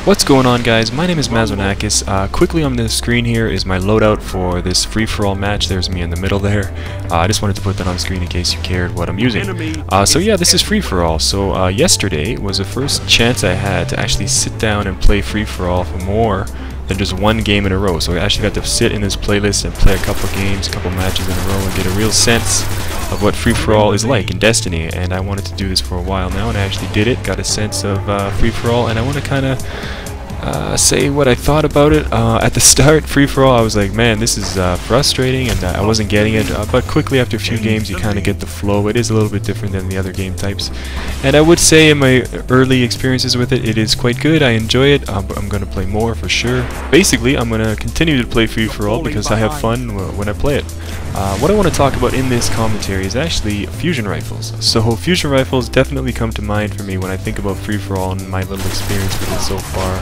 What's going on, guys? My name is Mazonakis. Quickly on the screen here is my loadout for this free-for-all match. There's me in the middle there. I just wanted to put that on screen in case you cared what I'm using. So yeah, this is free-for-all. So yesterday was the first chance I had to actually sit down and play free-for-all for more than just one game in a row. So I actually got to sit in this playlist and play a couple games, a couple matches in a row, and get a real sense of what free-for-all is like in Destiny. And I wanted to do this for a while now, and I actually did it, got a sense of free-for-all, and I want to kind of say what I thought about it. At the start, free-for-all, I was like, man, this is frustrating, and I wasn't getting it, but quickly after a few games you kind of get the flow. It is a little bit different than the other game types, and I would say in my early experiences with it, it is quite good. I enjoy it, but I'm going to play more for sure. Basically, I'm going to continue to play free-for-all because I have fun when I play it. What I want to talk about in this commentary is actually fusion rifles. So fusion rifles definitely come to mind for me when I think about free-for-all and my little experience with it so far,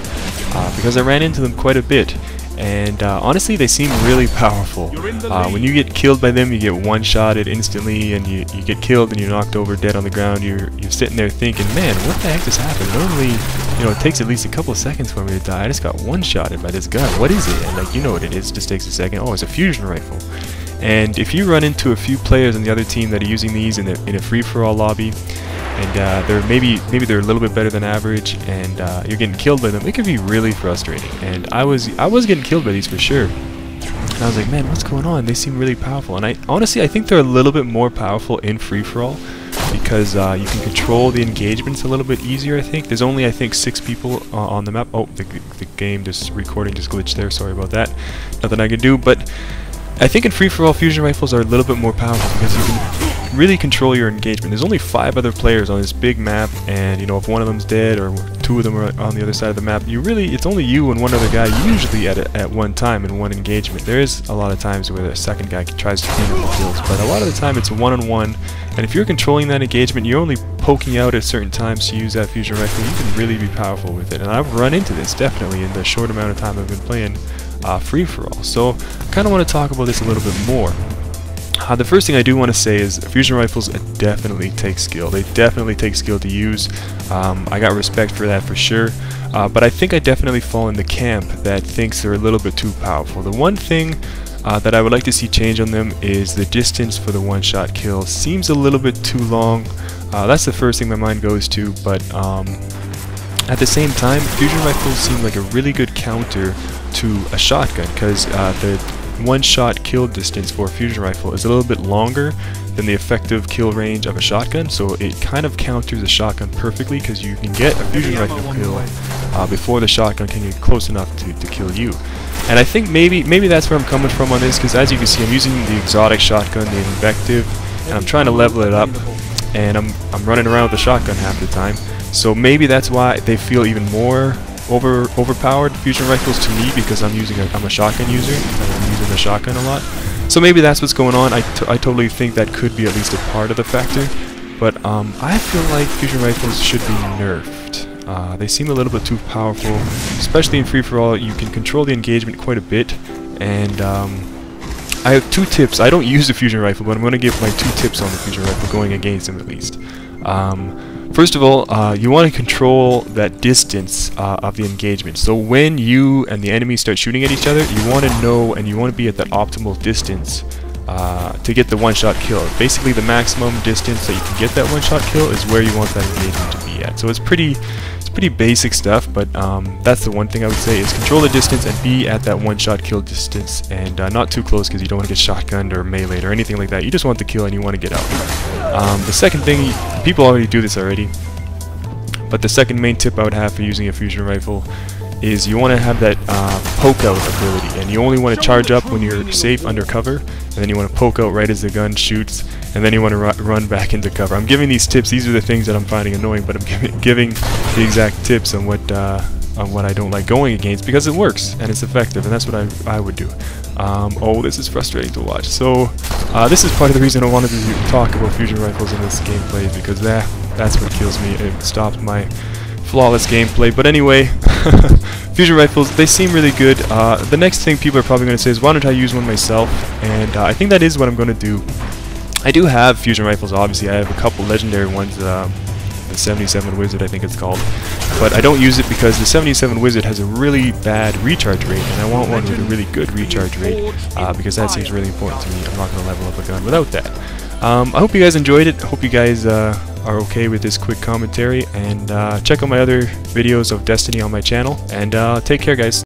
because I ran into them quite a bit, and honestly they seem really powerful. When you get killed by them, you get one-shotted instantly, and you get killed and you're knocked over dead on the ground. You're sitting there thinking, man, what the heck just happened? Normally, you know, it takes at least a couple of seconds for me to die. I just got one-shotted by this gun. What is it? And like, you know what it is, it just takes a second. Oh, it's a fusion rifle. And if you run into a few players on the other team that are using these in a free-for-all lobby, and they're maybe they're a little bit better than average, and you're getting killed by them, it can be really frustrating. And I was getting killed by these for sure. And I was like, man, what's going on? They seem really powerful. And I think they're a little bit more powerful in free-for-all because you can control the engagements a little bit easier. I think there's only 6 people on the map. Oh, the game recording just glitched there. Sorry about that. Nothing I can do, but I think in free-for-all, fusion rifles are a little bit more powerful because you can really control your engagement. There's only 5 other players on this big map, and you know, if one of them's dead or 2 of them are on the other side of the map, it's only you and one other guy usually at one time in one engagement. There is a lot of times where the second guy tries to clean up the kills, but a lot of the time it's one-on-one, and if you're controlling that engagement, you're only poking out at certain times to use that fusion rifle, you can really be powerful with it. And I've run into this definitely in the short amount of time I've been playing free-for-all. So I kind of want to talk about this a little bit more. The first thing I do want to say is fusion rifles definitely take skill. They definitely take skill to use. I got respect for that for sure. But I think I definitely fall in the camp that thinks they're a little bit too powerful. The one thing that I would like to see change on them is the distance for the one-shot kill. Seems a little bit too long. That's the first thing my mind goes to, but at the same time, fusion rifles seem like a really good counter to a shotgun, because the one-shot kill distance for a fusion rifle is a little bit longer than the effective kill range of a shotgun, so it kind of counters a shotgun perfectly, because you can get a fusion rifle kill before the shotgun can get close enough to kill you. And I think maybe that's where I'm coming from on this, because as you can see, I'm using the exotic shotgun, the Invective, and I'm trying to level it up, and I'm running around with the shotgun half the time. So maybe that's why they feel even more overpowered, fusion rifles, to me, because I'm a shotgun user, and I'm using the shotgun a lot. So maybe that's what's going on. I totally think that could be at least a part of the factor, but I feel like fusion rifles should be nerfed. They seem a little bit too powerful, especially in free-for-all. You can control the engagement quite a bit, and I have 2 tips. I don't use the fusion rifle, but I'm going to give my 2 tips on the fusion rifle going against them at least. First of all, you want to control that distance of the engagement. So when you and the enemy start shooting at each other, you want to know and you want to be at that optimal distance to get the one-shot kill. Basically, the maximum distance that you can get that one-shot kill is where you want that engagement to be at. So it's pretty basic stuff, but that's the one thing I would say, is control the distance and be at that one-shot kill distance, and not too close, because you don't want to get shotgunned or meleeed or anything like that. You just want the kill and you want to get out. The second thing, people already do this already, but the second main tip I would have for using a fusion rifle is you want to have that poke out ability, and you only want to charge up when you're safe under cover, and then you want to poke out right as the gun shoots, and then you want to run back into cover. I'm giving these tips. These are the things that I'm finding annoying, but I'm giving the exact tips on what I don't like going against, because it works and it's effective, and that's what I would do. Oh, this is frustrating to watch. So this is part of the reason I wanted to talk about fusion rifles in this gameplay, because that's what kills me. It stops my flawless gameplay. But anyway, fusion rifles, they seem really good. The next thing people are probably going to say is, why don't I use one myself? And I think that is what I'm going to do. I do have fusion rifles, obviously. I have a couple legendary ones, the the 77 Wizard, I think it's called. But I don't use it because the 77 Wizard has a really bad recharge rate, and I want one with a really good recharge rate, because that seems really important to me. I'm not going to level up a gun without that. I hope you guys enjoyed it. Hope you guys are okay with this quick commentary, and check out my other videos of Destiny on my channel, and take care, guys.